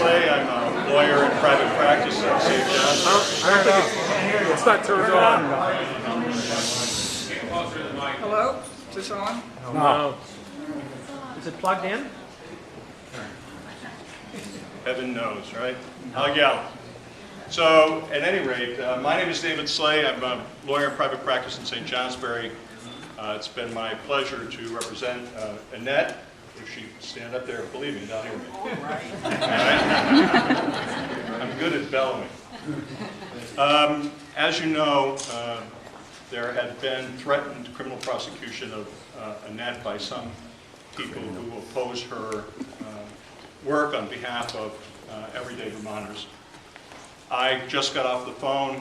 Sleigh. I'm a lawyer in private practice at St. John's. I don't think it's not turned on. Hello? Is this on? No. Is it plugged in? Heaven knows, right? Yeah. So, at any rate, my name is David Sleigh. I'm a lawyer in private practice in St. Johnsbury. It's been my pleasure to represent Annette. If she stand up there, believe me, down here. All right. I'm good at bellowing. As you know, there had been threatened criminal prosecution of Annette by some people who oppose her work on behalf of everyday Vermonters. I just got off the phone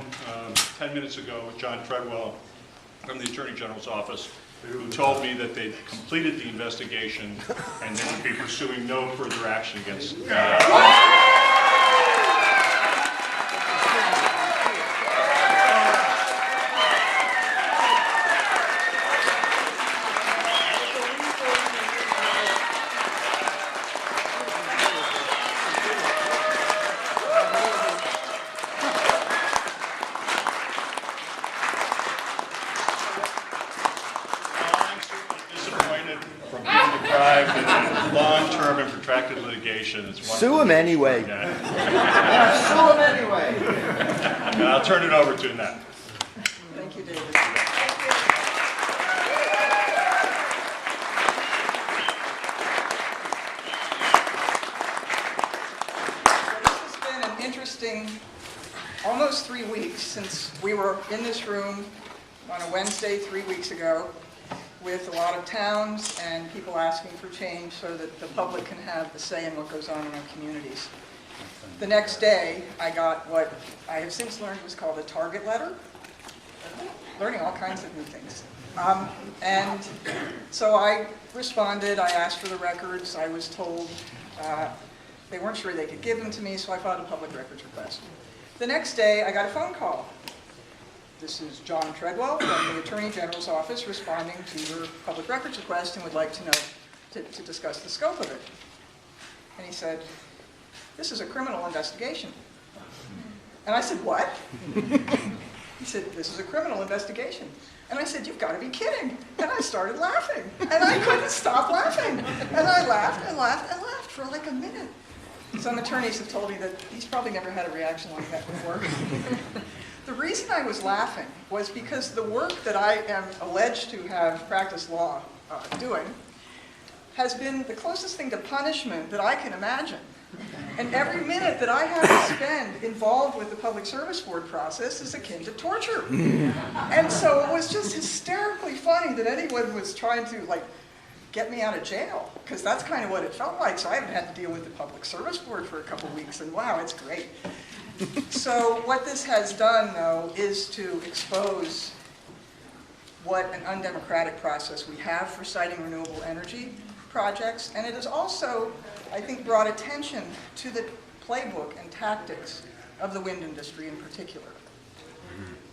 10 minutes ago with John Treadwell from the Attorney General's office, who told me that they'd completed the investigation and they would be pursuing no further action against from being deprived in long-term and protracted litigation. It's sue him anyway. Yeah, sue him anyway. I'll turn it over to Annette. Thank you, David. So this has been an interesting almost 3 weeks since we were in this room on a Wednesday 3 weeks ago with a lot of towns and people asking for change so that the public can have the say in what goes on in our communities. The next day, I got what I have since learned was called a target letter, learning all kinds of new things. And so I responded, I asked for the records, I was told they weren't sure they could give them to me, so I filed a public records request. The next day, I got a phone call. This is John Treadwell from the Attorney General's office responding to your public records request and would like to know, to discuss the scope of it. And he said, this is a criminal investigation. And I said, what? He said, this is a criminal investigation. And I said, you've got to be kidding. And I started laughing. And I couldn't stop laughing. And I laughed and laughed and laughed for like a minute. Some attorneys have told me that he's probably never had a reaction like that before. The reason I was laughing was because the work that I am alleged to have practiced law doing has been the closest thing to punishment that I can imagine. And every minute that I have to spend involved with the Public Service Board process is akin to torture. And so it was just hysterically funny that anyone was trying to get me out of jail, because that's kind of what it felt like. So I haven't had to deal with the Public Service Board for a couple weeks, and wow, it's great. So what this has done, though, is to expose what an undemocratic process we have for citing renewable energy projects, and it has also, I think, brought attention to the playbook and tactics of the wind industry in particular,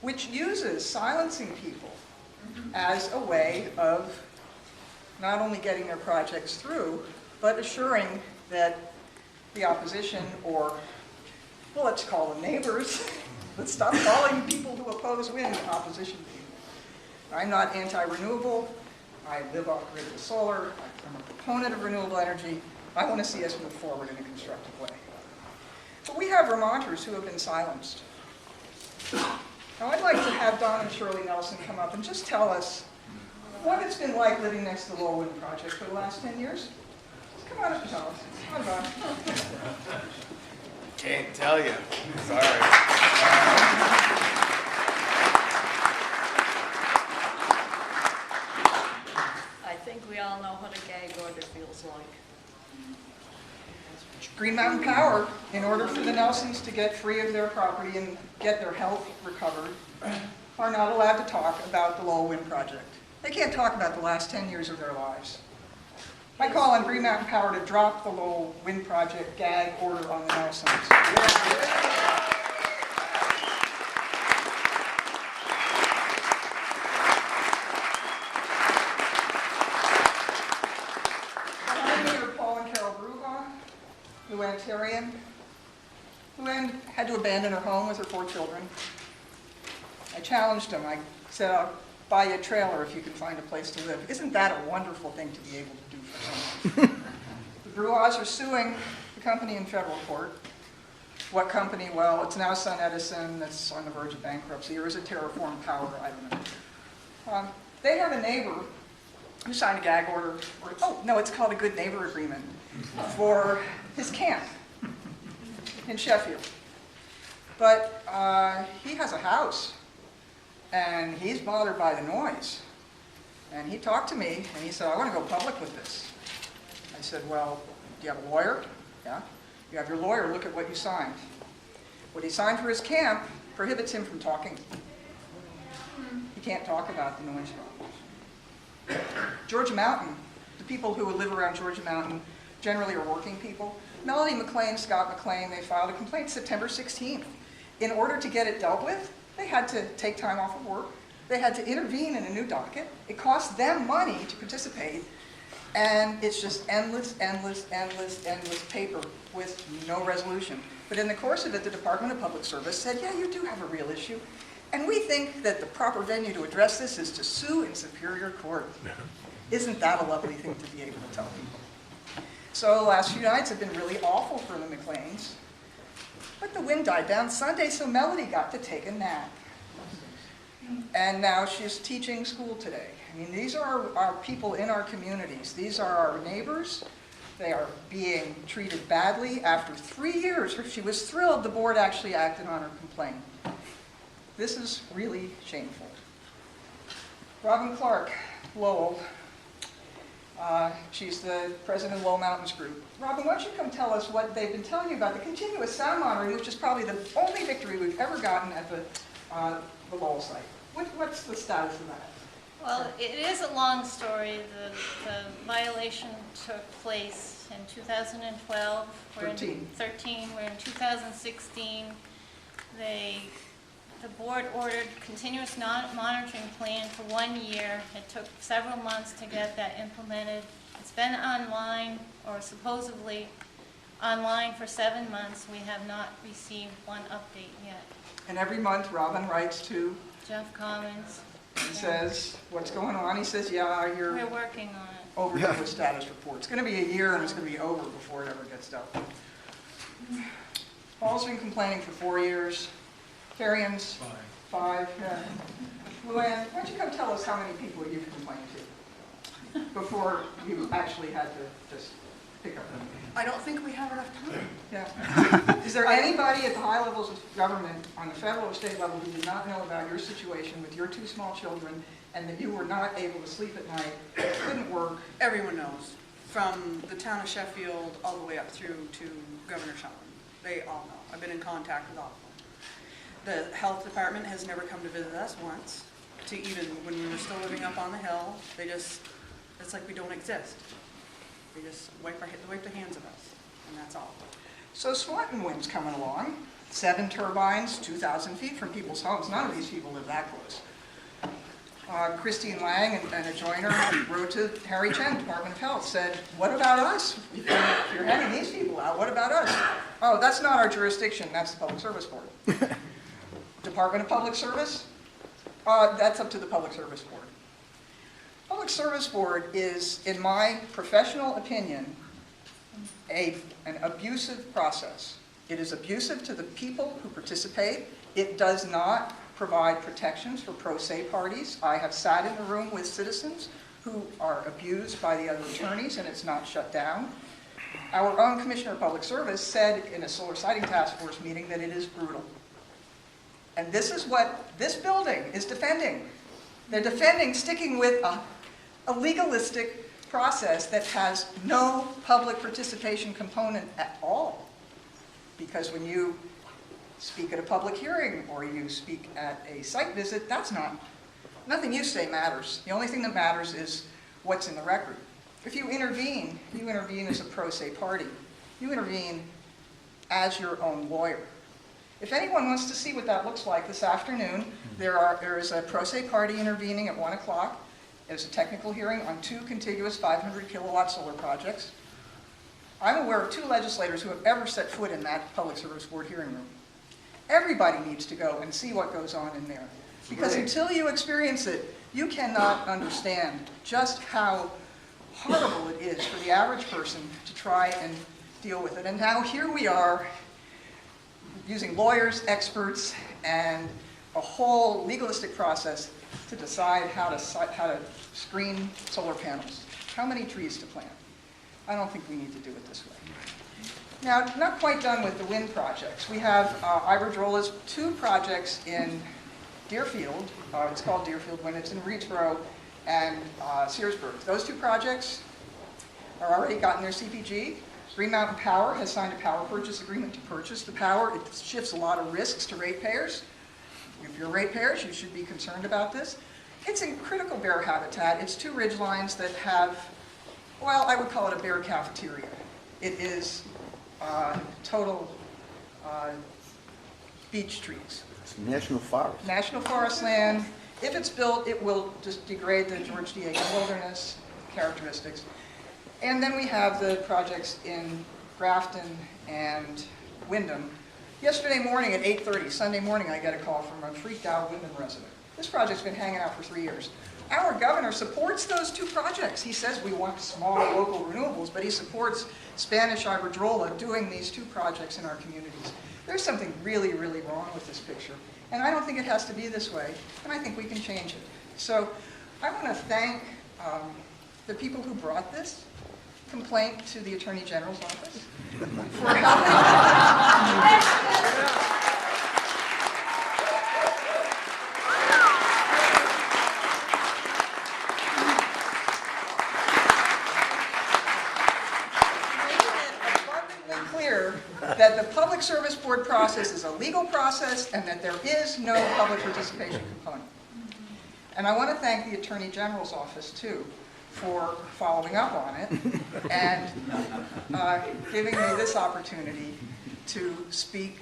which uses silencing people as a way of not only getting their projects through, but assuring that the opposition, or well, let's call them neighbors. Let's stop calling people who oppose wind opposition people. I'm not anti-renewable. I live off grid with solar. I'm a proponent of renewable energy. I want to see us move forward in a constructive way. But we have Vermonters who have been silenced. Now I'd like to have Don and Shirley Nelson come up and just tell us what it's been like living next to the Lowell Wind Project for the last 10 years. Just come on up and tell us. Come on, Don. Can't tell you. Sorry. I think we all know what a gag order feels like. Green Mountain Power, in order for the Nelsons to get free of their property and get their health recovered, are not allowed to talk about the Lowell Wind Project. They can't talk about the last 10 years of their lives. I call on Green Mountain Power to drop the Lowell Wind Project gag order on the Nelsons. Behind me are Paul and Carol Brubaugh, Luantarian, who then had to abandon her home with her 4 children. I challenged him. I said, I'll buy you a trailer if you can find a place to live. Isn't that a wonderful thing to be able to do for someone? The Bruas are suing the company in federal court. What company? Well, it's now Sun Edison that's on the verge of bankruptcy, or is it Terraform Power? I don't know. They have a neighbor who signed a gag order, or, oh, no, it's called a good neighbor agreement, for his camp in Sheffield. But he has a house, and he's bothered by the noise. And he talked to me, and he said, I want to go public with this. I said, well, do you have a lawyer? Yeah. You have your lawyer, look at what you signed. What he signed for his camp prohibits him from talking. He can't talk about the noise problems. Georgia Mountain, the people who live around Georgia Mountain generally are working people. Melody McLean, Scott McLean, they filed a complaint September 16th. In order to get it dealt with, they had to take time off of work. They had to intervene in a new docket. It cost them money to participate. And it's just endless, endless, endless, endless paper with no resolution. But in the course of it, the Department of Public Service said, yeah, you do have a real issue. And we think that the proper venue to address this is to sue in Superior Court. Isn't that a lovely thing to be able to tell people? So the last few nights have been really awful for the McLeans. But the wind died down Sunday, so Melody got to take a nap. And now she's teaching school today. I mean, these are our people in our communities. These are our neighbors. They are being treated badly. After 3 years, she was thrilled the board actually acted on her complaint. This is really shameful. Robin Clark, Lowell. She's the president of Lowell Mountains Group. Robin, why don't you come tell us what they've been telling you about the continuous sound monitoring, which is probably the only victory we've ever gotten at the Lowell site. What's the status of that? Well, it is a long story. The violation took place in 2012. We're in 13. We're in 2016. The board ordered continuous monitoring plan for 1 year. It took several months to get that implemented. It's been online, or supposedly online, for 7 months. We have not received one update yet. And every month, Robin writes to Jeff Commons. and says, what's going on? He says, yeah, you're We're working on it. overdue with status report. It's going to be a year, and it's going to be over before it ever gets dealt with. Paul's been complaining for 4 years. Carrions, 5. Yeah. Luann, why don't you come tell us how many people you've complained to before you actually had to just pick up them? I don't think we have enough time. Yeah. Is there anybody at the high levels of government, on the federal or state level, who did not know about your situation with your 2 small children, and that you were not able to sleep at night, couldn't work? Everyone knows, from the town of Sheffield all the way up through to Governor Shumlin. They all know. I've been in contact with all of them. The health department has never come to visit us once, to even when we were still living up on the hill. It's like we don't exist. They just wipe the hands of us, and that's all. So Swanton Wind's coming along, 7 turbines, 2,000 feet from people's homes. None of these people live that close. Christine Lang and a joiner wrote to Harry Chen, Department of Health, said, what about us? If you're having these people out, what about us? Oh, that's not our jurisdiction, that's the Public Service Board. Department of Public Service? That's up to the Public Service Board. Public Service Board is, in my professional opinion, an abusive process. It is abusive to the people who participate. It does not provide protections for pro se parties. I have sat in the room with citizens who are abused by the other attorneys, and it's not shut down. Our own Commissioner of Public Service said in a solar siting task force meeting that it is brutal. And this is what this building is defending. They're defending sticking with a legalistic process that has no public participation component at all. Because when you speak at a public hearing or you speak at a site visit, nothing you say matters. The only thing that matters is what's in the record. If you intervene as a pro se party. You intervene as your own lawyer. If anyone wants to see what that looks like this afternoon, there is a pro se party intervening at 1 o'clock. There's a technical hearing on 2 contiguous 500 kilowatt solar projects. I'm aware of 2 legislators who have ever set foot in that Public Service Board hearing room. Everybody needs to go and see what goes on in there. Because until you experience it, you cannot understand just how horrible it is for the average person to try and deal with it. And now here we are using lawyers, experts, and a whole legalistic process to decide how to screen solar panels, how many trees to plant. I don't think we need to do it this way. Now, not quite done with the wind projects. We have Iberdrola's 2 projects in Deerfield. It's called Deerfield Wind. It's in Reedsboro and Searsburg. Those 2 projects are already gotten their CPG. Green Mountain Power has signed a power purchase agreement to purchase the power. It shifts a lot of risks to ratepayers. If you're ratepayers, you should be concerned about this. It's in critical bear habitat. It's 2 ridge lines that have, well, I would call it a bear cafeteria. It is total beach trees. It's national forest. National forest land. If it's built, it will just degrade the George D. Aiken wilderness characteristics. And then we have the projects in Grafton and Wyndham. Yesterday morning at 8:30, Sunday morning, I get a call from a freaked out Wyndham resident. This project's been hanging out for 3 years. Our governor supports those 2 projects. He says we want small local renewables, but he supports Spanish Iberdrola doing these 2 projects in our communities. There's something really, really wrong with this picture. And I don't think it has to be this way, and I think we can change it. So I want to thank the people who brought this complaint to the Attorney General's office for helping. That the Public Service Board process is a legal process and that there is no public participation component. And I want to thank the Attorney General's office, too, for following up on it and giving me this opportunity to speak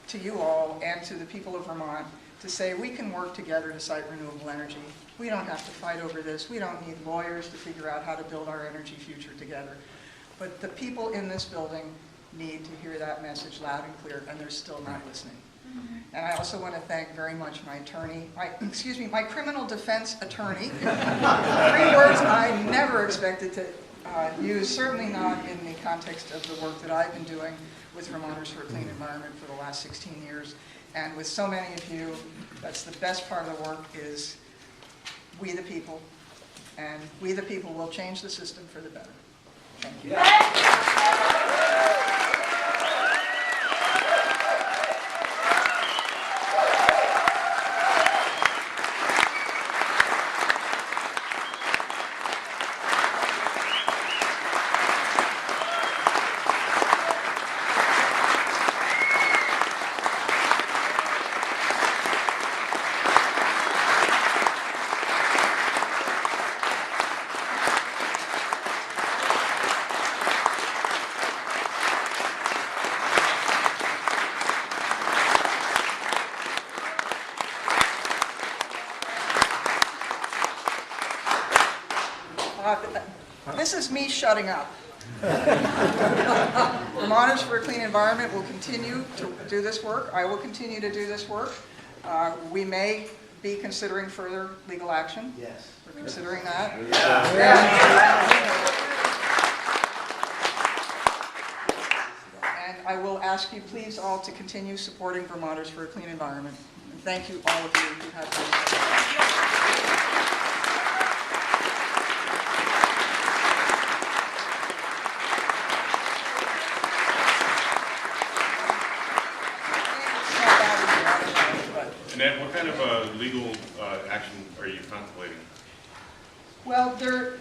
to you all and to the people of Vermont to say we can work together to cite renewable energy. We don't have to fight over this. We don't need lawyers to figure out how to build our energy future together. But the people in this building need to hear that message loud and clear, and they're still not listening. And I also want to thank very much my attorney, my criminal defense attorney. 3 words I never expected to use, certainly not in the context of the work that I've been doing with Vermonters for a Clean Environment for the last 16 years. And with so many of you, that's the best part of the work is we the people, and we the people will change the system for the better. Thank you. This is me shutting up. Vermonters for a Clean Environment will continue to do this work. I will continue to do this work. We may be considering further legal action. Yes. We're considering that. And I will ask you please all to continue supporting Vermonters for a Clean Environment. And thank you all of you who have been. Annette, what kind of legal action are you contemplating? Well,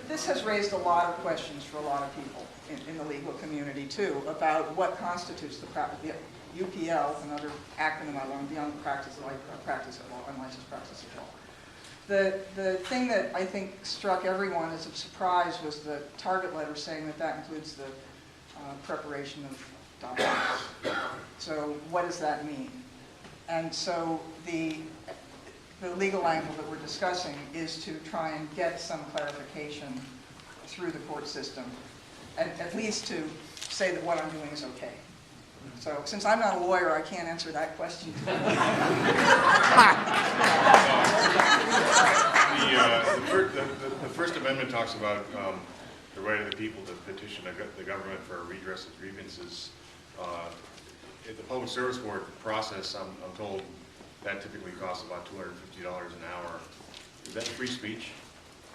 this has raised a lot of questions for a lot of people in the legal community, too, about what constitutes the UPL, another acronym I learned, beyond the practice of law, unlicensed practice of law. The thing that I think struck everyone as a surprise was the target letter saying that includes the preparation of documents. So what does that mean? And so the legal angle that we're discussing is to try and get some clarification through the court system, at least to say that what I'm doing is okay. So since I'm not a lawyer, I can't answer that question. The First Amendment talks about the right of the people to petition the government for a redress of grievances. In the Public Service Board process, I'm told that typically costs about $250 an hour. Is that free speech?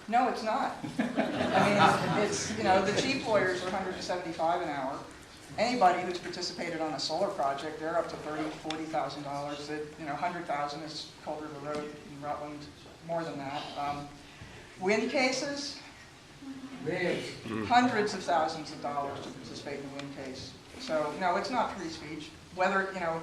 No, it's not. I mean, it's, you know, the cheap lawyers are $175 an hour. Anybody who's participated on a solar project, they're up to $30,000, $40,000. You know, $100,000 is Culver Road in Rutland, more than that. Wind cases, hundreds of thousands of dollars to participate in a wind case. So, no, it's not free speech. Whether, you know,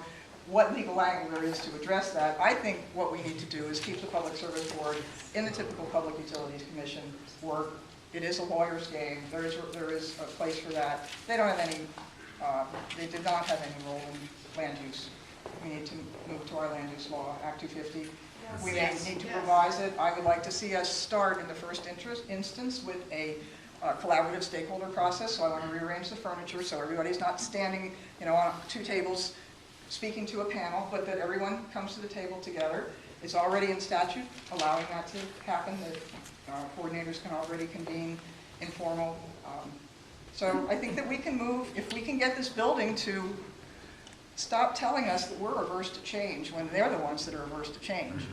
what legal angle there is to address that, I think what we need to do is keep the Public Service Board in the typical Public Utilities Commission work. It is a lawyer's game. There is a place for that. They don't have any, they did not have any role in land use. We need to move to our land use law, Act 250. We need to revise it. I would like to see us start in the first instance with a collaborative stakeholder process. So I want to rearrange the furniture so everybody's not standing, you know, on two tables speaking to a panel, but that everyone comes to the table together. It's already in statute allowing that to happen, that coordinators can already convene informal. So I think that we can move, if we can get this building to stop telling us that we're averse to change when they're the ones that are averse to change,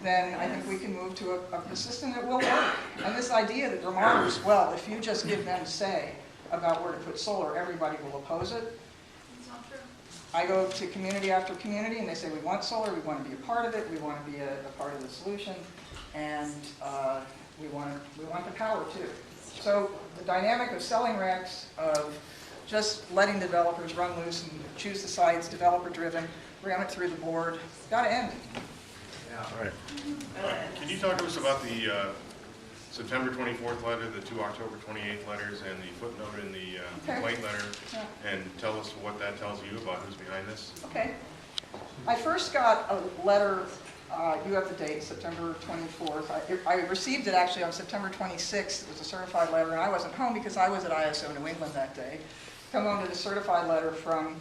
then I think we can move to a system that will work. And this idea that Vermonters, well, if you just give them say about where to put solar, everybody will oppose it. I go to community after community and they say we want solar, we want to be a part of it, we want to be a part of the solution, and we want the power too. So the dynamic of selling recs, of just letting developers run loose and choose the sites, developer-driven, ram it through the board, got to end. Can you talk to us about the September 24th letter, the 2 October 28th letters, and the footnote in the complaint letter, and tell us what that tells you about who's behind this? Okay. I first got a letter, you have the date, September 24th. I received it actually on September 26th. It was a certified letter, and I wasn't home because I was at ISO New England that day. Come home to the certified letter from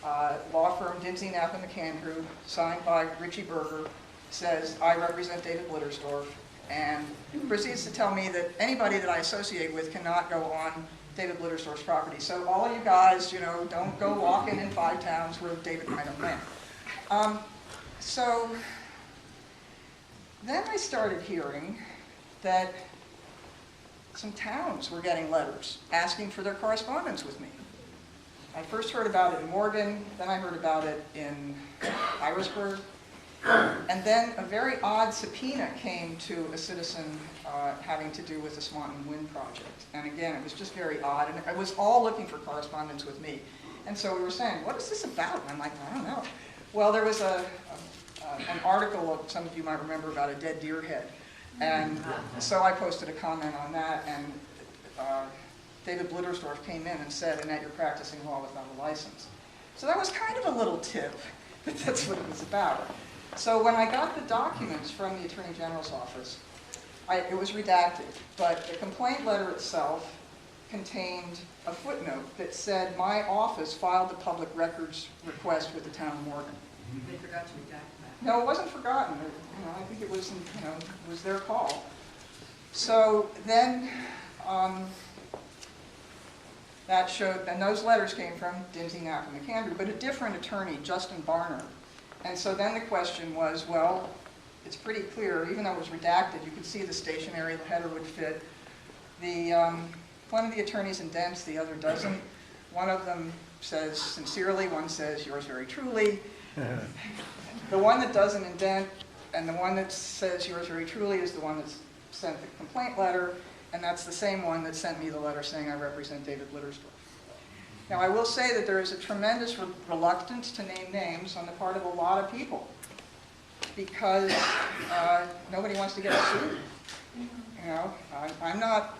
law firm Dinsey, Knapp & McAndrew, signed by Richie Berger, says, I represent David Blittersdorf, and proceeds to tell me that anybody that I associate with cannot go on David Blittersdorf's property. So all of you guys, you know, don't go walking in 5 towns where David might have been. So then I started hearing that some towns were getting letters asking for their correspondence with me. I first heard about it in Morgan, then I heard about it in Irisburg, and then a very odd subpoena came to a citizen having to do with the Swanton Wind Project. And again, it was just very odd, and it was all looking for correspondence with me. And so we were saying, what is this about? And I'm like, I don't know. Well, there was an article, some of you might remember, about a dead deer head. And so I posted a comment on that, and David Blittersdorf came in and said, Annette, you're practicing law without a license. So that was kind of a little tip that that's what it was about. So when I got the documents from the Attorney General's office, it was redacted, but the complaint letter itself contained a footnote that said my office filed the public records request with the town of Morgan. They forgot to redact that. No, it wasn't forgotten. You know, I think it was, you know, it was their call. So then that showed, and those letters came from Dinsey, Knapp & McAndrew, but a different attorney, Justin Barnard. And so then the question was, well, it's pretty clear, even though it was redacted, you could see the stationery, the header would fit. One of the attorneys indents, the other doesn't. One of them says sincerely, one says yours very truly. The one that doesn't indent and the one that says yours very truly is the one that sent the complaint letter, and that's the same one that sent me the letter saying I represent David Blittersdorf. Now I will say that there is a tremendous reluctance to name names on the part of a lot of people because nobody wants to get sued. You know, I'm not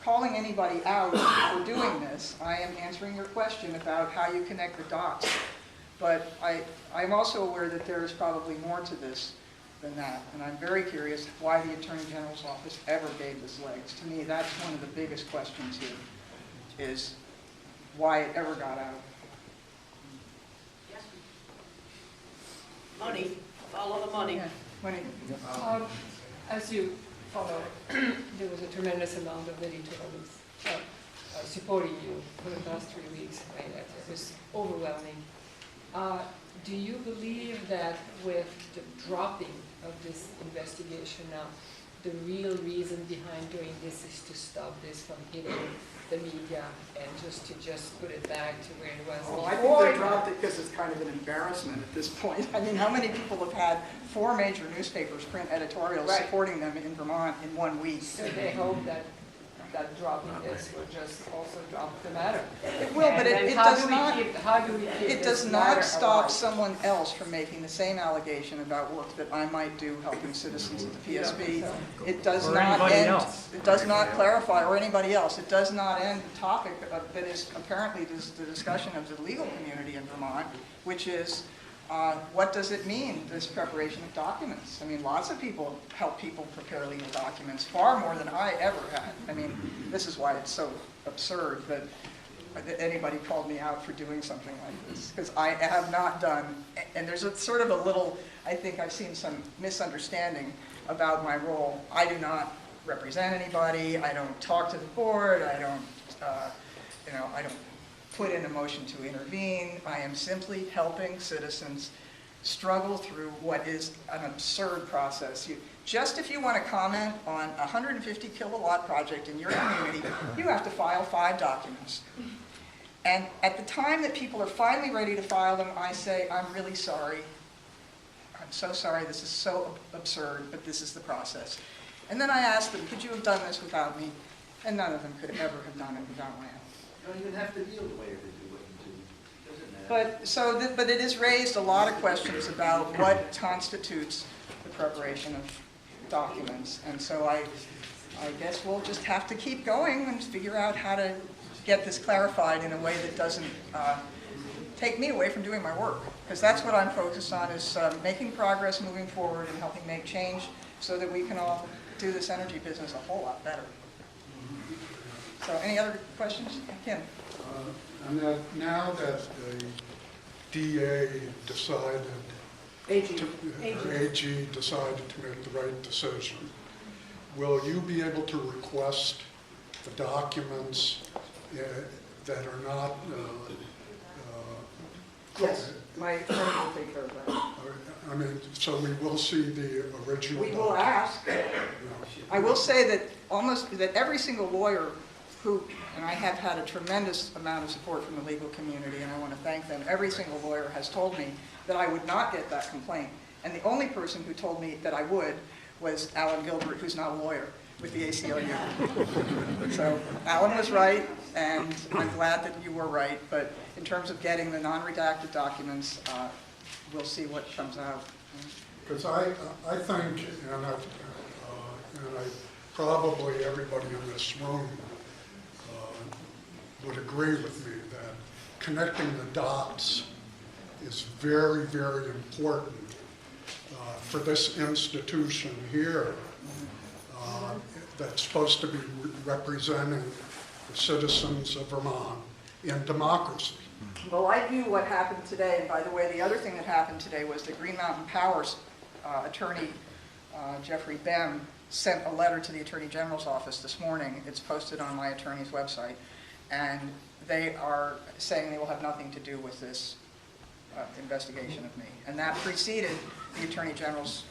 calling anybody out for doing this. I am answering your question about how you connect the dots. But I'm also aware that there is probably more to this than that. And I'm very curious why the Attorney General's office ever gave this legs. To me, that's one of the biggest questions here, is why it ever got out. Money, follow the money. Yeah, money. As you follow, there was a tremendous amount of editorials supporting you for the past 3 weeks. Right? It was overwhelming. Do you believe that with the dropping of this investigation now, the real reason behind doing this is to stop this from hitting the media and just put it back to where it was Well, I before? think they dropped it because it's kind of an embarrassment at this point. I mean, how many people have had 4 major newspapers print editorials Right. supporting them in Vermont in 1 week? So they hope that dropping this will just also drop the matter. It will, but And it how does do we not. keep- How do we keep It this does matter not stop alive? someone else from making the same allegation about work that I might do helping citizens at the PSB. It does Or not anybody end, else. it does not clarify, or anybody else, it does not end the topic that is apparently the discussion of the legal community in Vermont, which is, what does it mean, this preparation of documents? I mean, lots of people help people prepare legal documents, far more than I ever had. I mean, this is why it's so absurd that anybody called me out for doing something like this, because I have not done, and there's a sort of a little, I think I've seen some misunderstanding about my role. I do not represent anybody, I don't talk to the board, I don't, I don't put in a motion to intervene. I am simply helping citizens struggle through what is an absurd process. Just if you want to comment on a 150 kilowatt project in your community, you have to file 5 documents. And at the time that people are finally ready to file them, I say, I'm really sorry. I'm so sorry, this is so absurd, but this is the process. And then I ask them, could you have done this without me? And none of them could ever have done it without my help. You don't even have to be a lawyer to do what you do. Doesn't matter. But it has raised a lot of questions about what constitutes the preparation of documents. And so I guess we'll just have to keep going and figure out how to get this clarified in a way that doesn't take me away from doing my work. Because that's what I'm focused on, is making progress, moving forward, and helping make change so that we can all do this energy business a whole lot better. So any other questions? Kim? Annette, now that the DA decided, AG. or AG decided to make the right decision, will you be able to request the documents that are not, Yes, my attorney will take care of that. I mean, so we will see the original We will documents? ask. I will say that every single lawyer who, and I have had a tremendous amount of support from the legal community, and I want to thank them, every single lawyer has told me that I would not get that complaint. And the only person who told me that I would was Alan Gilbert, who's not a lawyer with the ACLU. So Alan was right, and I'm glad that you were right, but in terms of getting the non-redacted documents, we'll see what comes out. Because I think, and I probably everybody in this room would agree with me that connecting the dots is very, very important for this institution here that's supposed to be representing the citizens of Vermont in democracy. Well, I knew what happened today, and by the way, the other thing that happened today was that Green Mountain Power's attorney, Jeffrey Bem, sent a letter to the Attorney General's office this morning. It's posted on my attorney's website, and they are saying they will have nothing to do with this investigation of me. And that preceded the Attorney General's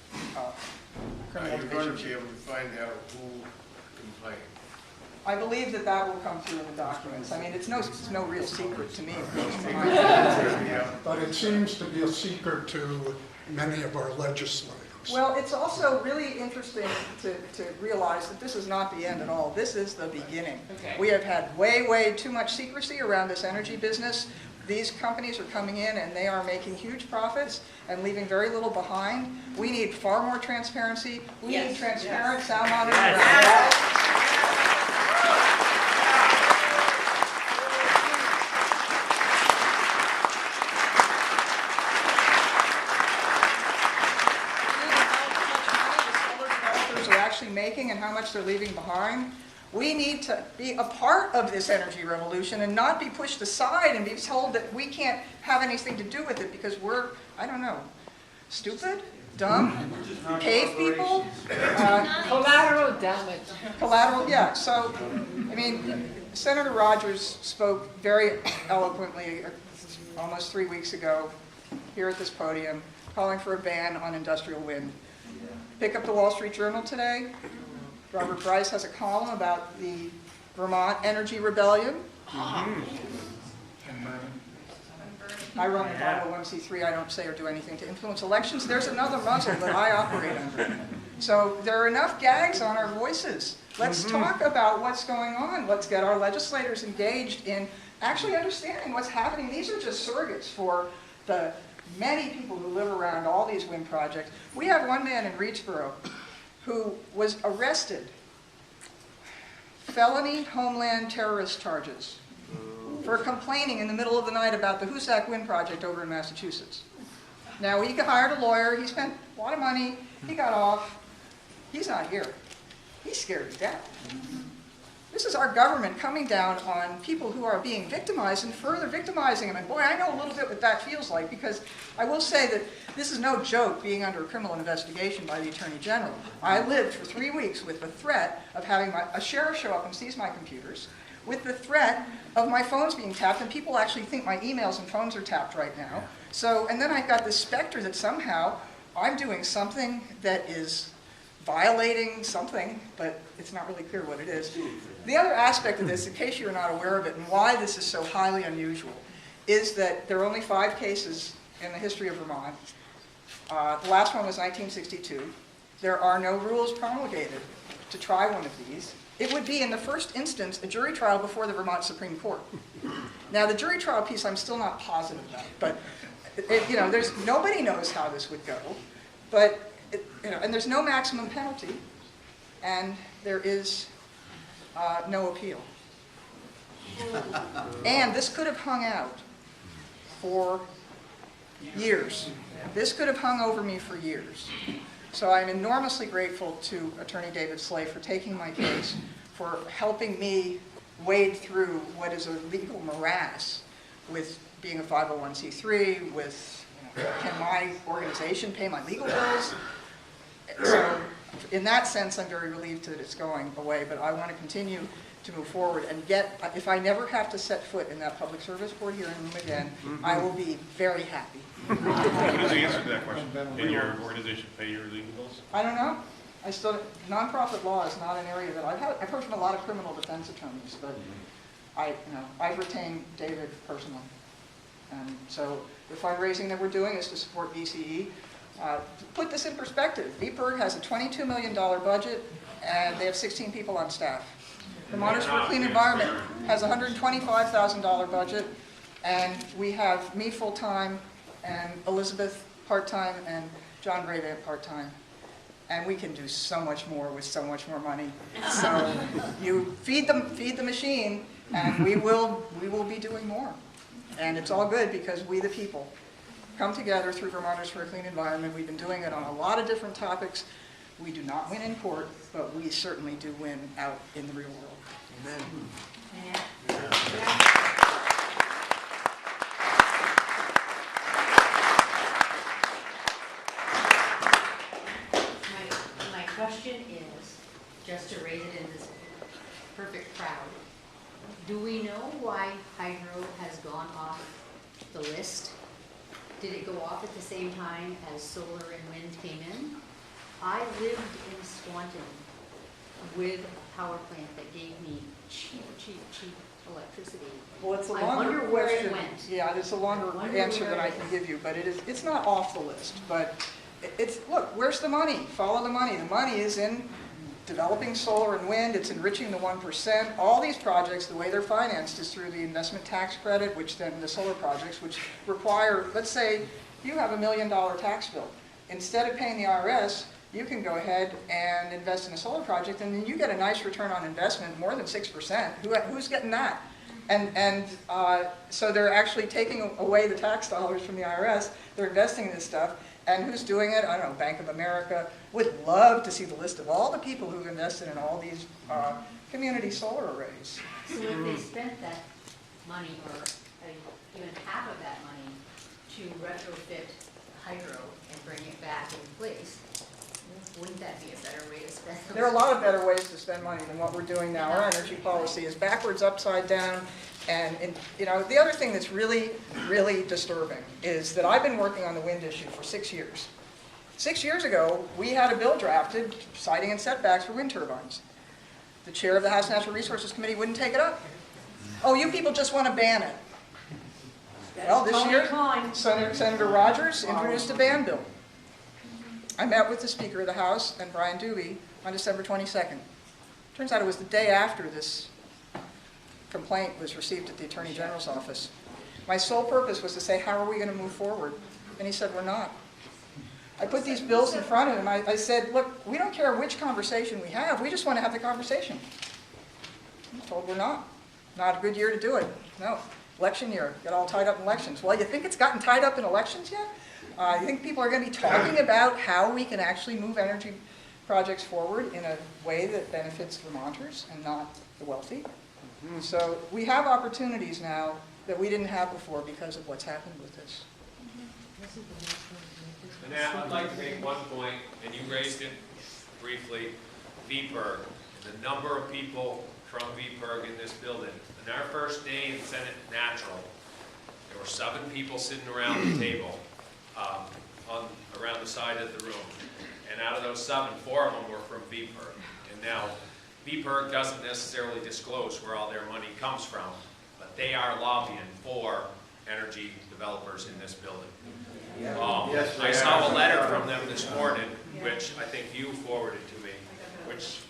criminal You're going to division. be able to find out who complained. I believe that will come through in the documents. I mean, it's no real secret to me. But it seems to be a secret to many of our legislators. Well, it's also really interesting to realize that this is not the end at all. This is the beginning. Okay. We have had way, way too much secrecy around this energy business. These companies are coming in and they are making huge profits and leaving very little behind. We need far more transparency. We need transparent sound monitoring around all. Are actually making and how much they're leaving behind. We need to be a part of this energy revolution and not be pushed aside and be told that we can't have anything to do with it because we're, I don't know, stupid, dumb, cave people, Collateral damage. collateral, yeah. So, I mean, Senator Rogers spoke very eloquently almost 3 weeks ago here at this podium, calling for a ban on industrial wind. Pick up the Wall Street Journal today. Robert Bryce has a column about the Vermont Energy Rebellion. I run a 501c3. I don't say or do anything to influence elections. There's another muzzle that I operate under. So there are enough gags on our voices. Let's talk about what's going on. Let's get our legislators engaged in actually understanding what's happening. These are just surrogates for the many people who live around all these wind projects. We have one man in Reedsboro who was arrested, felony homeland terrorist charges, for complaining in the middle of the night about the Hoosac Wind Project over in Massachusetts. Now, he hired a lawyer, he spent a lot of money, he got off. He's not here. He's scared to death. This is our government coming down on people who are being victimized and further victimizing them. And boy, I know a little bit what that feels like, because I will say that this is no joke being under a criminal investigation by the Attorney General. I lived for 3 weeks with the threat of having a sheriff show up and seize my computers, with the threat of my phones being tapped, and people actually think my emails and phones are tapped right now. So, and then I've got this specter that somehow I'm doing something that is violating something, but it's not really clear what it is. The other aspect of this, in case you're not aware of it, and why this is so highly unusual, is that there are only 5 cases in the history of Vermont. The last one was 1962. There are no rules promulgated to try one of these. It would be, in the first instance, a jury trial before the Vermont Supreme Court. Now, the jury trial piece I'm still not positive about, but nobody knows how this would go. But and there's no maximum penalty, and there is no appeal. And this could have hung out for years. This could have hung over me for years. So I'm enormously grateful to Attorney David Sleigh for taking my case, for helping me wade through what is a legal morass with being a 501c3, with, can my organization pay my legal bills? So in that sense, I'm very relieved that it's going away, but I want to continue to move forward and get, if I never have to set foot in that public service board hearing room again, I will be very happy. What is the answer to that question? Did your organization pay your legal bills? I don't know. Nonprofit law is not an area that I've heard from a lot of criminal defense attorneys, but I've retained David personally. And so the fundraising that we're doing is to support VCE. To put this in perspective, VPIRG has a $22 million budget, and they have 16 people on staff. The Monitors for a Clean Environment has a $125,000 budget, and we have me full-time, and Elizabeth part-time, and John Brabant part-time. And we can do so much more with so much more money. So you feed the machine, and we will be doing more. And it's all good because we, the people, come together through Vermonters for a Clean Environment. We've been doing it on a lot of different topics. We do not win in court, but we certainly do win out in the real world. Amen. My question is, just to raise it in this perfect crowd, do we know why hydro has gone off the list? Did it go off at the same time as solar and wind came in? I lived in Swanton with a power plant that gave me cheap electricity. Well, it's a I longer wonder where question. it went. Yeah, it's a longer answer than I can give you, but it's not off the list. But look, where's the money? Follow the money. The money is in developing solar and wind. It's enriching the 1%. All these projects, the way they're financed is through the investment tax credit, which then the solar projects, which require, let's say you have $1 million tax bill. Instead of paying the IRS, you can go ahead and invest in a solar project, and then you get a nice return on investment, more than 6%. Who's getting that? So they're actually taking away the tax dollars from the IRS. They're investing in this stuff. And who's doing it? I don't know, Bank of America. Would love to see the list of all the people who've invested in all these community solar arrays. So if they spent that money, or even half of that money, to retrofit hydro and bring it back in place, wouldn't that be a better way to spend those? There are a lot of better ways to spend money than what we're doing now. Our energy policy is backwards, upside down. And the other thing that's really, really disturbing is that I've been working on the wind issue for 6 years. 6 years ago, we had a bill drafted citing and setbacks for wind turbines. The chair of the House Natural Resources Committee wouldn't take it up. Oh, you people just want to ban it. Well, this year, Senator Rogers introduced a ban bill. I met with the Speaker of the House and Brian Doobie on December 22nd. Turns out it was the day after this complaint was received at the Attorney General's office. My sole purpose was to say, how are we going to move forward? And he said, we're not. I put these bills in front of him. I said, look, we don't care which conversation we have. We just want to have the conversation. I'm told we're not. Not a good year to do it. No. Election year. Get all tied up in elections. Well, you think it's gotten tied up in elections yet? You think people are going to be talking about how we can actually move energy projects forward in a way that benefits Vermonters and not the wealthy? So we have opportunities now that we didn't have before because of what's happened with this. Annette, I'd like to make one point, and you raised it briefly, VPIRG, the number of people from VPIRG in this building. On our first day in Senate Natural, there were 7 people sitting around the table, around the side of the room. And out of those 7, 4 of them were from VPIRG. And now, VPIRG doesn't necessarily disclose where all their money comes from, but they are lobbying for energy developers in this building. I saw a letter from them this morning, which I think you forwarded to me, which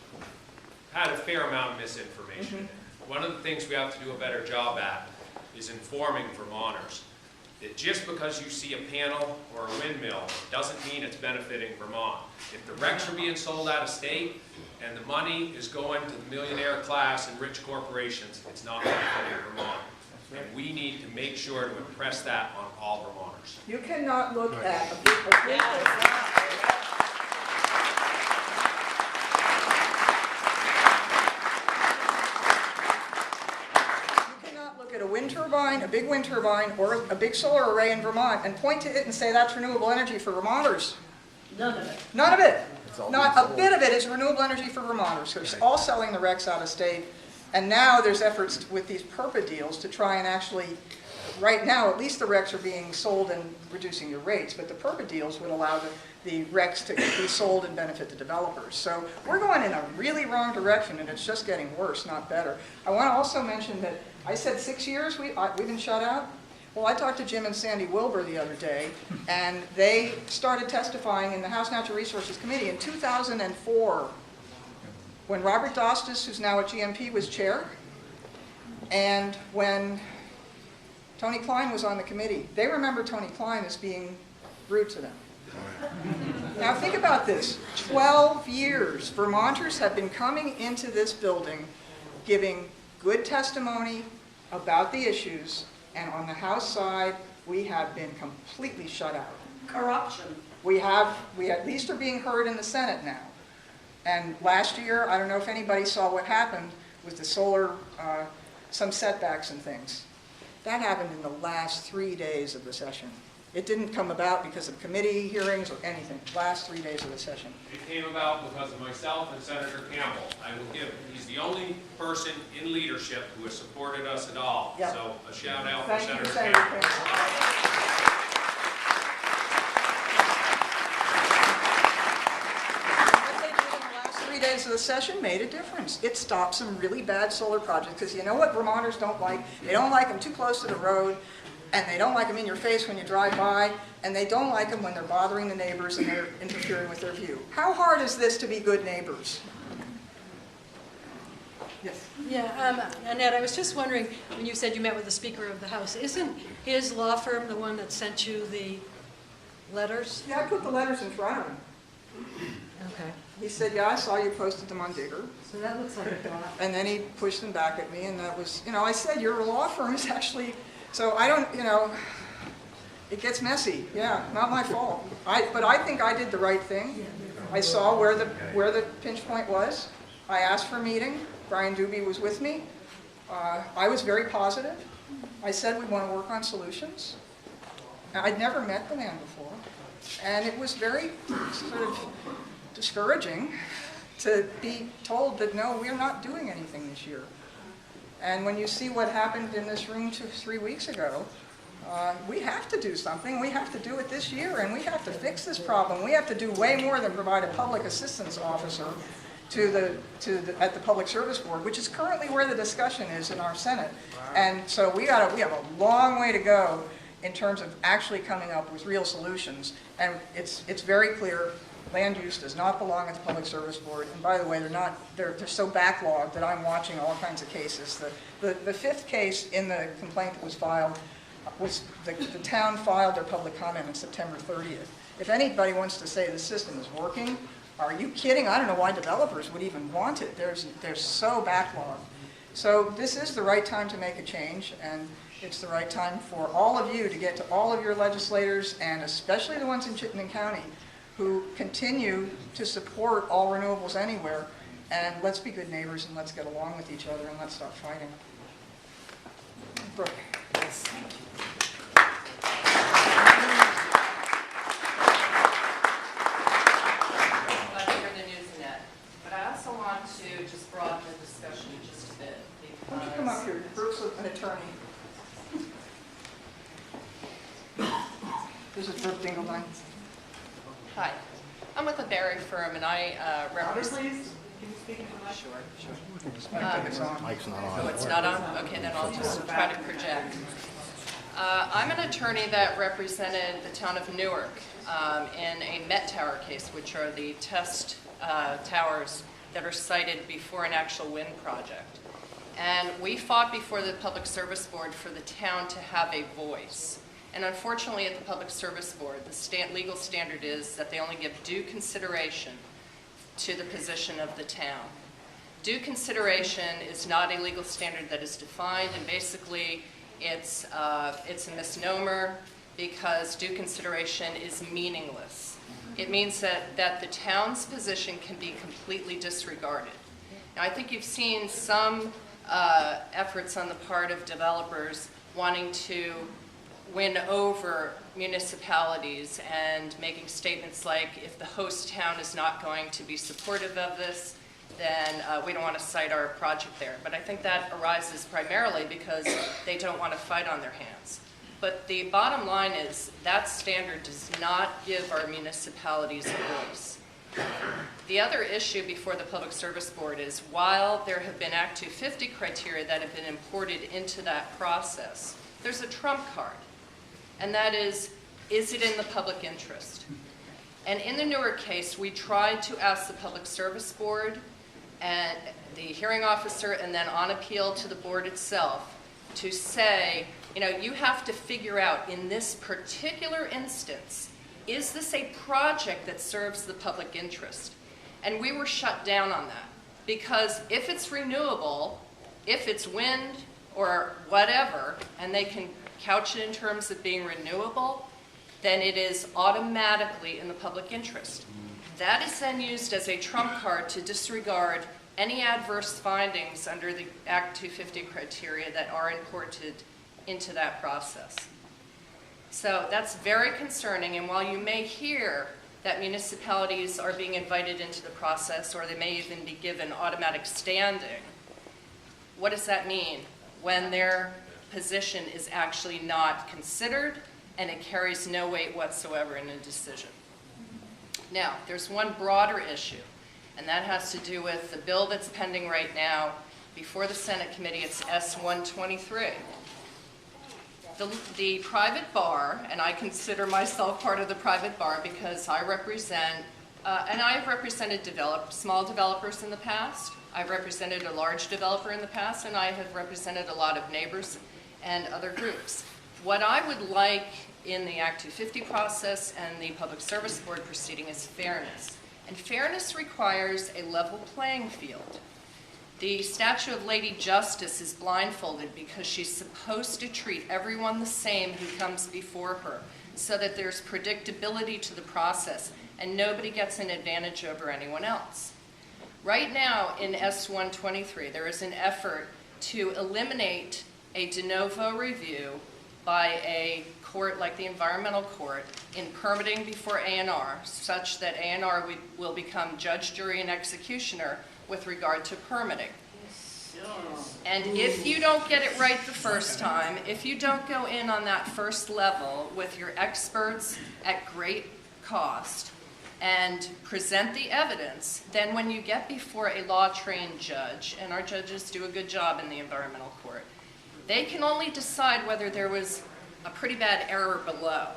had a fair amount of misinformation. One of the things we have to do a better job at is informing Vermonters that just because you see a panel or a windmill doesn't mean it's benefiting Vermont. If the RECs are being sold out of state and the money is going to the millionaire class and rich corporations, it's not benefiting Vermont. And we need to make sure to impress that on all Vermonters. You cannot look at a wind turbine, a big wind turbine, or a big solar array in Vermont and point to it and say that's renewable energy for Vermonters. None of it. None of it. Not a bit of it is renewable energy for Vermonters. They're all selling the RECs out of state. And now there's efforts with these PERPA deals to try and actually, right now, at least the RECs are being sold and reducing your rates, but the PERPA deals would allow the RECs to be sold and benefit the developers. So we're going in a really wrong direction, and it's just getting worse, not better. I want to also mention that I said 6 years we've been shut out. Well, I talked to Jim and Sandy Wilbur the other day, and they started testifying in the House Natural Resources Committee in 2004. When Robert Dostis, who's now at GMP, was chair, and when Tony Klein was on the committee. They remember Tony Klein as being rude to them. Now think about this. 12 years, Vermonters have been coming into this building giving good testimony about the issues, and on the House side, we have been completely shut out. Corruption. We at least are being heard in the Senate now. And last year, I don't know if anybody saw what happened with the solar, some setbacks and things. That happened in the last 3 days of the session. It didn't come about because of committee hearings or anything. Last 3 days of the session. It came about because of myself and Senator Campbell. I will give him. He's the only person in leadership who has supported us at all. Yep. So a shout out Thank for you, Senator Senator Campbell. Days of the session made a difference. It stopped some really bad solar projects because you know what Vermonters don't like? They don't like them too close to the road, and they don't like them in your face when you drive by, and they don't like them when they're bothering the neighbors and they're interfering with their view. How hard is this to be good neighbors? Yes. Yeah, Annette, I was just wondering, when you said you met with the Speaker of the House, isn't his law firm the one that sent you the letters? Yeah, I put the letters in front of him. Okay, He said, yeah, I saw you posted them on Digger. so that looks like a thought. And then he pushed them back at me, and that was, I said, your law firm is actually, so I don't, it gets messy. Yeah, not my fault. But I think I did the right thing. I saw where the pinch point was. I asked for a meeting. Brian Doobie was with me. I was very positive. I said we want to work on solutions. I'd never met the man before, and it was very sort of discouraging to be told that, no, we're not doing anything this year. And when you see what happened in this room 3 weeks ago, we have to do something. We have to do it this year, and we have to fix this problem. We have to do way more than provide a public assistance officer at the Public Service Board, which is currently where the discussion is in our Senate. And so we have a long way to go in terms of actually coming up with real solutions. And it's very clear, land use does not belong at the Public Service Board. And by the way, they're so backlogged that I'm watching all kinds of cases. The fifth case in the complaint that was filed was the town filed their public comment on September 30th. If anybody wants to say the system is working, are you kidding? I don't know why developers would even want it. They're so backlogged. So this is the right time to make a change, and it's the right time for all of you to get to all of your legislators, and especially the ones in Chittenden County, who continue to support all renewables anywhere. And let's be good neighbors, and let's get along with each other, and let's stop fighting. Brooke. Yes. Just broaden the discussion just a bit. Why don't you come up here? Brooke's an attorney. This is Brooke Dingledine. Hi, I'm with a Barry firm, and I represent. Please. Can you speak into the mic? Sure. Mike's not on. Oh, it's not on? Okay, then I'll just try to project. I'm an attorney that represented the town of Newark in a Met Tower case, which are the test towers that are sited before an actual wind project. And we fought before the Public Service Board for the town to have a voice. And unfortunately at the Public Service Board, the legal standard is that they only give due consideration to the position of the town. Due consideration is not a legal standard that is defined, and basically it's a misnomer because due consideration is meaningless. It means that the town's position can be completely disregarded. Now, I think you've seen some efforts on the part of developers wanting to win over municipalities and making statements like, if the host town is not going to be supportive of this, then we don't want to cite our project there. But I think that arises primarily because they don't want to fight on their hands. But the bottom line is that standard does not give our municipalities a voice. The other issue before the Public Service Board is, while there have been Act 250 criteria that have been imported into that process, there's a trump card, and that is it in the public interest? And in the Newark case, we tried to ask the Public Service Board and the hearing officer, and then on appeal to the board itself, to say, you have to figure out, in this particular instance, is this a project that serves the public interest? And we were shut down on that, because if it's renewable, if it's wind or whatever, and they can couch it in terms of being renewable, then it is automatically in the public interest. That is then used as a trump card to disregard any adverse findings under the Act 250 criteria that are imported into that process. So that's very concerning, and while you may hear that municipalities are being invited into the process, or they may even be given automatic standing, what does that mean when their position is actually not considered and it carries no weight whatsoever in a decision? Now, there's one broader issue, and that has to do with the bill that's pending right now before the Senate committee. It's S-123. The private bar, and I consider myself part of the private bar because I represent, and I've represented small developers in the past. I've represented a large developer in the past, and I have represented a lot of neighbors and other groups. What I would like in the Act 250 process and the Public Service Board proceeding is fairness. And fairness requires a level playing field. The statue of Lady Justice is blindfolded because she's supposed to treat everyone the same who comes before her, so that there's predictability to the process and nobody gets an advantage over anyone else. Right now in S123, there is an effort to eliminate a de novo review by a court like the Environmental Court in permitting before A&R, such that A&R will become judge, jury, and executioner with regard to permitting. And if you don't get it right the first time, if you don't go in on that first level with your experts at great cost and present the evidence, then when you get before a law-trained judge, and our judges do a good job in the Environmental Court, they can only decide whether there was a pretty bad error below.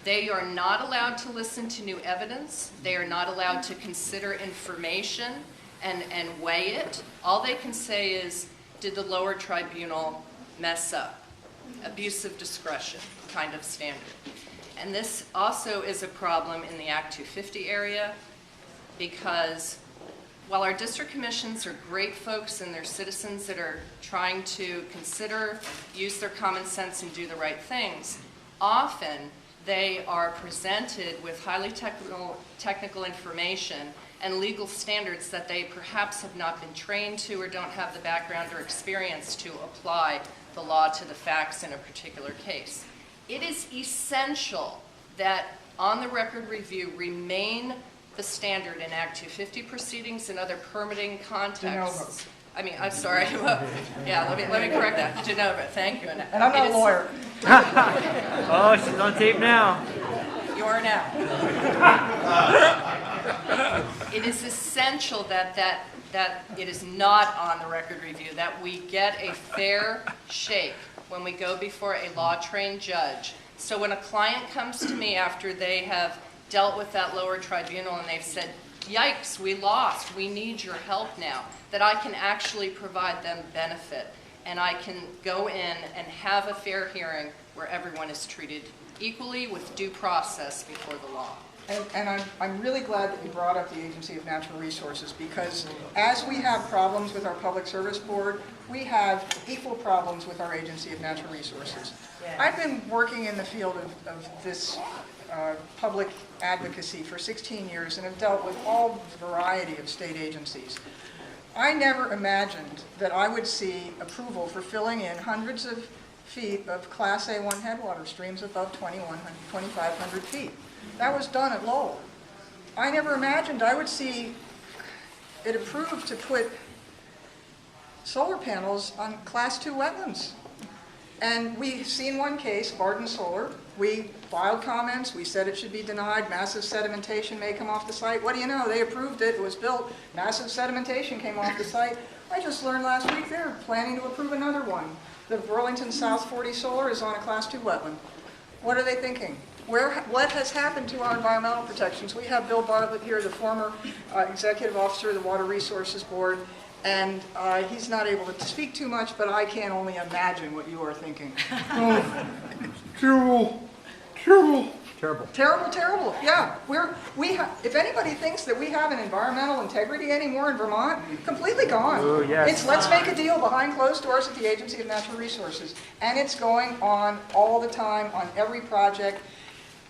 They are not allowed to listen to new evidence. They are not allowed to consider information and weigh it. All they can say is, did the lower tribunal mess up? Abuse of discretion kind of standard. And this also is a problem in the Act 250 area, because while our district commissions are great folks and they're citizens that are trying to consider, use their common sense and do the right things, often they are presented with highly technical information and legal standards that they perhaps have not been trained to or don't have the background or experience to apply the law to the facts in a particular case. It is essential that on-the-record review remain the standard in Act 250 proceedings and other permitting contexts. I mean, I'm sorry. Yeah, let me correct that. De novo. Thank you, Annette. And I'm not a lawyer. Oh, she's on tape now. You are now. It is essential that it is not on the record review, that we get a fair shake when we go before a law-trained judge. So when a client comes to me after they have dealt with that lower tribunal and they've said, yikes, we lost, we need your help now, that I can actually provide them benefit and I can go in and have a fair hearing where everyone is treated equally with due process before the law. And I'm really glad that you brought up the Agency of Natural Resources, because as we have problems with our Public Service Board, we have equal problems with our Agency of Natural Resources. I've been working in the field of this public advocacy for 16 years and have dealt with all variety of state agencies. I never imagined that I would see approval for filling in hundreds of feet of Class A1 headwater streams above 2,500 feet. That was done at Lowell. I never imagined I would see it approved to put solar panels on Class 2 wetlands. And we've seen one case, Barton Solar. We filed comments. We said it should be denied. Massive sedimentation may come off the site. What do you know? They approved it. It was built. Massive sedimentation came off the site. I just learned last week they're planning to approve another one. The Burlington South 40 Solar is on a Class 2 wetland. What are they thinking? What has happened to our environmental protections? We have Bill Bartlett here, the former executive officer of the Water Resources Board, and he's not able to speak too much, but I can only imagine what you are thinking. Oh, terrible, terrible. Terrible. Terrible, terrible. Yeah, if anybody thinks that we have an environmental integrity anymore in Vermont, completely gone. Ooh, yes. It's let's make a deal behind closed doors at the Agency of Natural Resources. And it's going on all the time on every project.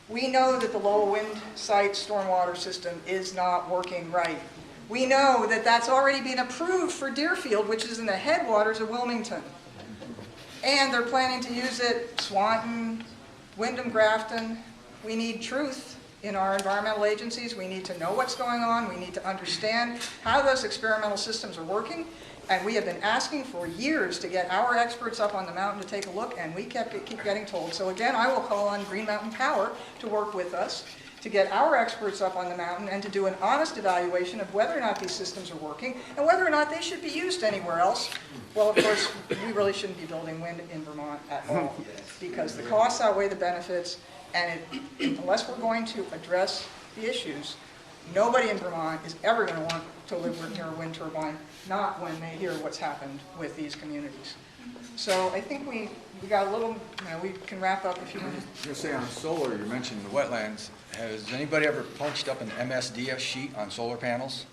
We know that the Lowell Wind Site stormwater system is not working right. We know that that's already been approved for Deerfield, which is in the headwaters of Wilmington. And they're planning to use it Swanton, Wyndham, Grafton. We need truth in our environmental agencies. We need to know what's going on. We need to understand how those experimental systems are working. And we have been asking for years to get our experts up on the mountain to take a look, and we keep getting told. So again, I will call on Green Mountain Power to work with us to get our experts up on the mountain and to do an honest evaluation of whether or not these systems are working and whether or not they should be used anywhere else. Well, of course, we really shouldn't be building wind in Vermont at all, because the costs outweigh the benefits, and unless we're going to address the issues, nobody in Vermont is ever going to want to live near a wind turbine, not when they hear what's happened with these communities. So I think we got a little, we can wrap up if you want. I was going to say on solar, you mentioned the wetlands. Has anybody ever punched up an MSDF sheet on solar panels?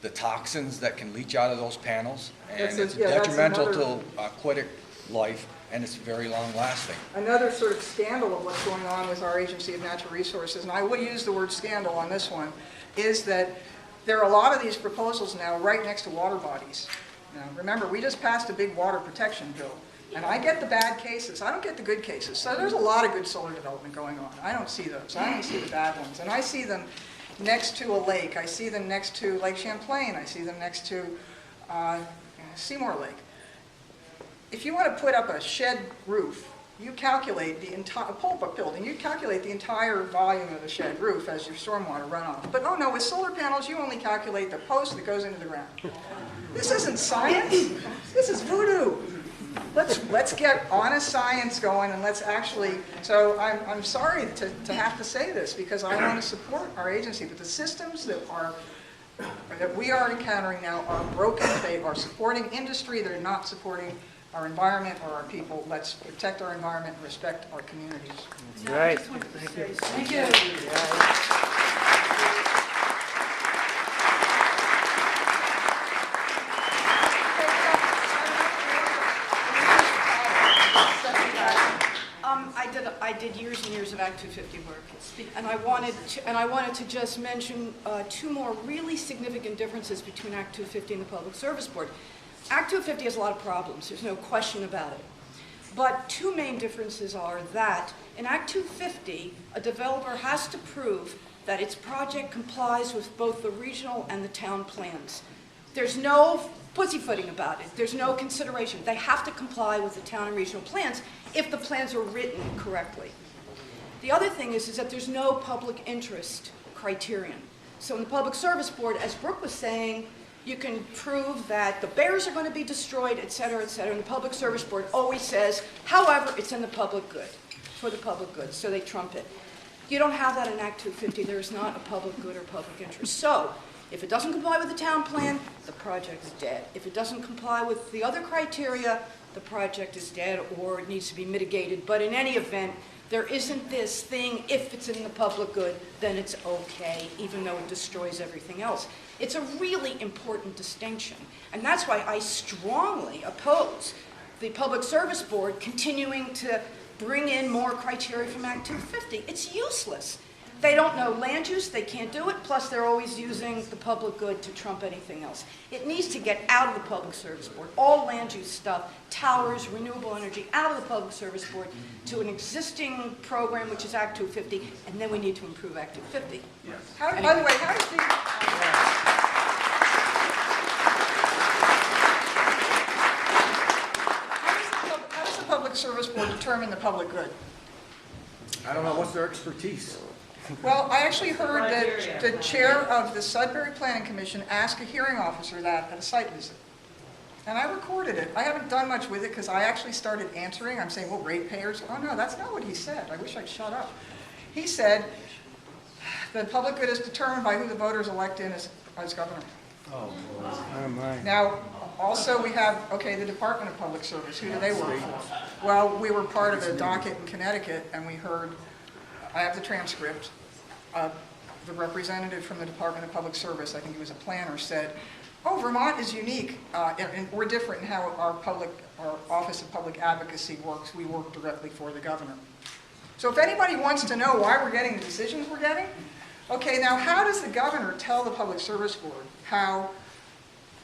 The toxins that can leach out of those panels, and it's detrimental to aquatic life, and it's very long lasting. Another sort of scandal of what's going on with our Agency of Natural Resources, and I will use the word scandal on this one, is that there are a lot of these proposals now right next to water bodies. Now, remember, we just passed a big water protection bill, and I get the bad cases. I don't get the good cases. So there's a lot of good solar development going on. I don't see those. I don't see the bad ones. And I see them next to a lake. I see them next to Lake Champlain. I see them next to Seymour Lake. If you want to put up a shed roof, you calculate the entire, a pull-up building, you calculate the entire volume of the shed roof as your stormwater runoff. But oh no, with solar panels, you only calculate the post that goes into the ground. This isn't science. This is voodoo. Let's get honest science going, and let's actually, so I'm sorry to have to say this, because I want to support our agency, but the systems that we are encountering now are broken. They are supporting industry. They're not supporting our environment or our people. Let's protect our environment and respect our communities. Right. Thank you. I did years and years of Act 250 work, and I wanted to just mention two more really significant differences between Act 250 and the Public Service Board. Act 250 has a lot of problems, there's no question about it. But two main differences are that in Act 250, a developer has to prove that its project complies with both the regional and the town plans. There's no pussyfooting about it. There's no consideration. They have to comply with the town and regional plans if the plans are written correctly. The other thing is that there's no public interest criterion. So in the Public Service Board, as Brooke was saying, you can prove that the bears are going to be destroyed, et cetera, and the Public Service Board always says, however, it's in the public good, for the public good, so they trump it. You don't have that in Act 250. There is not a public good or public interest. So if it doesn't comply with the town plan, the project is dead. If it doesn't comply with the other criteria, the project is dead or it needs to be mitigated. But in any event, there isn't this thing, if it's in the public good, then it's okay, even though it destroys everything else. It's a really important distinction. And that's why I strongly oppose the Public Service Board continuing to bring in more criteria from Act 250. It's useless. They don't know land use, they can't do it, plus they're always using the public good to trump anything else. It needs to get out of the Public Service Board, all land use stuff, towers, renewable energy, out of the Public Service Board to an existing program, which is Act 250, and then we need to improve Act 250. Yes. By the way, how does the Public Service Board determine the public good? I don't know, what's their expertise? Well, I actually heard that the chair of the Sudbury Planning Commission asked a hearing officer that at a site visit. And I recorded it. I haven't done much with it because I actually started answering. I'm saying, well, ratepayers. Oh, no, that's not what he said. I wish I'd shut up. He said the public good is determined by who the voters elect in as governor. Oh, my. Now, also we have, okay, the Department of Public Service. Who do they work for? Well, we were part of a docket in Connecticut, and we heard, I have the transcript, the representative from the Department of Public Service, I think he was a planner, said, oh, Vermont is unique, and we're different in how our Office of Public Advocacy works. We work directly for the governor. So if anybody wants to know why we're getting the decisions we're getting, okay, now how does the governor tell the Public Service Board how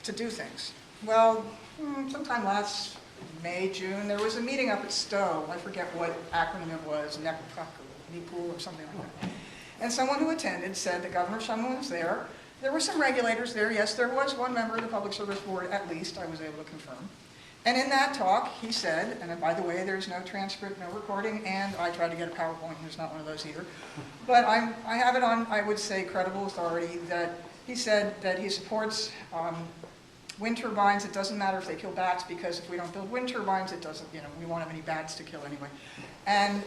to do things? Well, sometime last May, June, there was a meeting up at Stowe. I forget what acronym it was, NEPOOL or something like that. And someone who attended said that Governor Shumlin was there. There were some regulators there. Yes, there was one member of the Public Service Board, at least, I was able to confirm. And in that talk, he said, and by the way, there's no transcript, no recording, and I tried to get a PowerPoint, and there's not one of those either. But I have it on, I would say, credible authority that he said that he supports wind turbines. It doesn't matter if they kill bats, because if we don't build wind turbines, it doesn't, we won't have any bats to kill anyway. And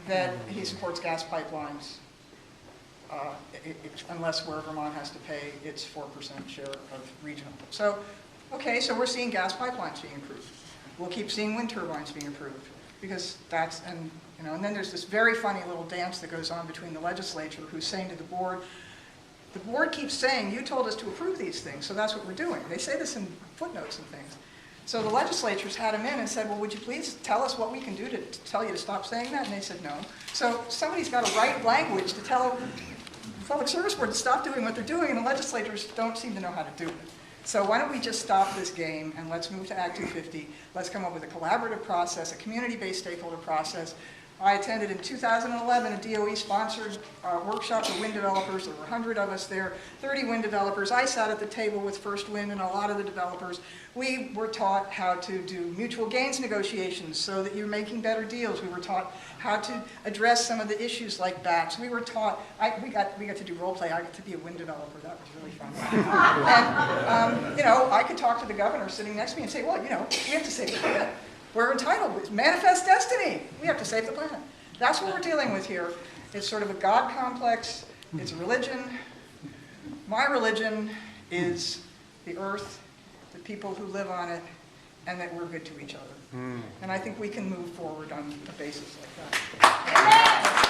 that he supports gas pipelines, unless where Vermont has to pay its 4% share of regional. So Okay, so we're seeing gas pipelines being approved. We'll keep seeing wind turbines being approved, because that's, and then there's this very funny little dance that goes on between the legislature who's saying to the board keeps saying, you told us to approve these things, so that's what we're doing. They say this in footnotes and things. So the legislature's had them in and said, well, would you please tell us what we can do to tell you to stop saying that? And they said no. So somebody's got to write language to tell the Public Service Board to stop doing what they're doing, and the legislators don't seem to know how to do it. So why don't we just stop this game and let's move to Act 250. Let's come up with a collaborative process, a community-based stakeholder process. I attended in 2011 a DOE-sponsored workshop for wind developers. There were 100 of us there, 30 wind developers. I sat at the table with First Wind and a lot of the developers. We were taught how to do mutual gains negotiations so that you're making better deals. We were taught how to address some of the issues like backs. We were taught, we got to do role play. I got to be a wind developer. That was really fun. And, I could talk to the governor sitting next to me and say, well, we have to save the planet. We're entitled. It's manifest destiny. We have to save the planet. That's what we're dealing with here. It's sort of a God complex. It's a religion. My religion is the earth, the people who live on it, and that we're good to each other. And I think we can move forward on a basis like that.